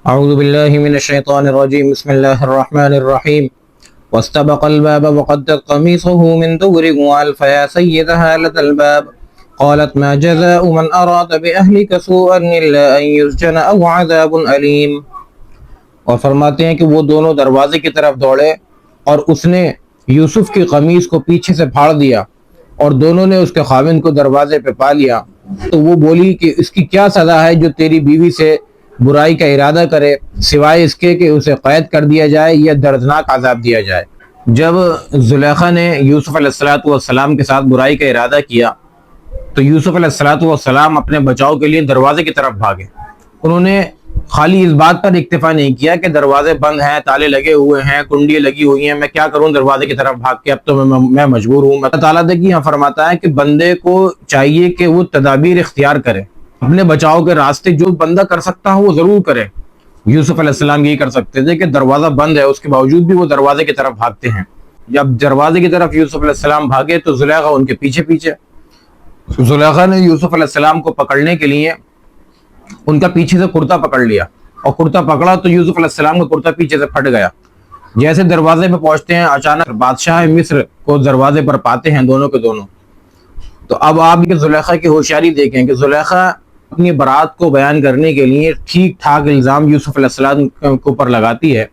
اعوذ باللہ من الشیطان الرجیم بسم اللہ الرحمن الرحیم واستبق الباب وقدت قمیصه من دبر والف يا سيدها لدى الباب قالت ما جزاء من اراد باهلك سوءا الا ان يسجن او عذاب الیم۔ اور فرماتے ہیں کہ وہ دونوں دروازے کی طرف دوڑے اور اس نے یوسف کی قمیص کو پیچھے سے پھاڑ دیا اور دونوں نے اس کے خاوند کو دروازے پہ پا لیا۔ تو وہ بولی کہ اس کی کیا سزا ہے جو تیری بیوی سے برائی کا ارادہ کرے سوائے اس کے کہ اسے قید کر دیا جائے یا دردناک عذاب دیا جائے۔ جب زلیخا نے یوسف علیہ السلام کے ساتھ برائی کا ارادہ کیا تو یوسف علیہ السلام اپنے بچاؤ کے لیے دروازے کی طرف بھاگے۔ انہوں نے خالی اس بات پر اکتفا نہیں کیا کہ دروازے بند ہیں، تالے لگے ہوئے ہیں، کنڈی لگی ہوئی ہیں، میں کیا کروں دروازے کی طرف بھاگ کے، اب تو میں مجبور ہوں۔ اللہ تعالیٰ دیکھیے یہاں فرماتا ہے کہ بندے کو چاہیے کہ وہ تدابیر اختیار کرے، اپنے بچاؤ کے راستے جو بندہ کر سکتا ہو وہ ضرور کرے۔ یوسف علیہ السلام یہی کر سکتے تھے کہ دروازہ بند ہے، اس کے باوجود بھی وہ دروازے کی طرف بھاگتے ہیں۔ جب دروازے کی طرف یوسف علیہ السلام بھاگے تو زلیخا ان کے پیچھے پیچھے۔ زلیخا نے یوسف علیہ السلام کو پکڑنے کے لیے ان کا پیچھے سے کرتا پکڑ لیا، اور کرتا پکڑا تو یوسف علیہ السلام کا کرتا پیچھے سے پھٹ گیا۔ جیسے دروازے پہ پہنچتے ہیں اچانک بادشاہ مصر کو دروازے پر پاتے ہیں دونوں کے دونوں۔ تو اب آپ یہ زلیخا کی ہوشیاری دیکھیں کہ زلیخا اپنی برات کو بیان کرنے کے لیے ٹھیک ٹھاک الزام یوسف علیہ السلام کے اوپر لگاتی ہے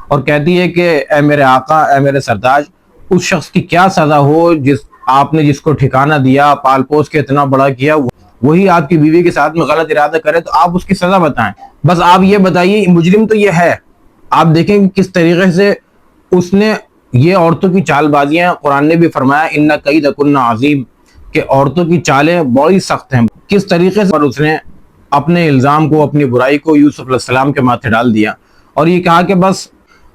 اور کہتی ہے کہ اے میرے آقا، اے میرے سرتاج، اس شخص کی کیا سزا ہو جس کو ٹھکانہ دیا، پال پوس کے اتنا بڑا کیا، وہی آپ کی بیوی کے ساتھ میں غلط ارادہ کرے تو آپ اس کی سزا بتائیں۔ بس آپ یہ بتائیے مجرم تو یہ ہے۔ آپ دیکھیں کہ کس طریقے سے اس نے یہ عورتوں کی چال بازیاں، قرآن نے بھی فرمایا ان کیدکن عظیم، کہ عورتوں کی چالیں بڑی سخت ہیں۔ کس طریقے سے اس نے اپنے الزام کو، اپنی برائی کو یوسف علیہ السلام کے ماتھے ڈال دیا اور یہ کہا کہ بس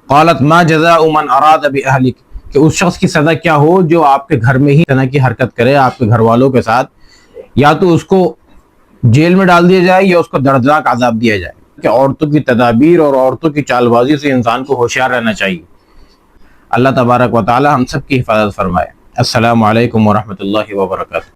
قالت ما جزاء من اراد باهلک، کہ اس شخص کی سزا کیا ہو جو آپ کے گھر میں ہی طرح کی حرکت کرے آپ کے گھر والوں کے ساتھ، یا تو اس کو جیل میں ڈال دیا جائے یا اس کو دردناک عذاب دیا جائے۔ کہ عورتوں کی تدابیر اور عورتوں کی چال بازی سے انسان کو ہوشیار رہنا چاہیے۔ اللہ تبارک و تعالی ہم سب کی حفاظت فرمائے۔ السلام علیکم ورحمۃ اللہ وبرکاتہ۔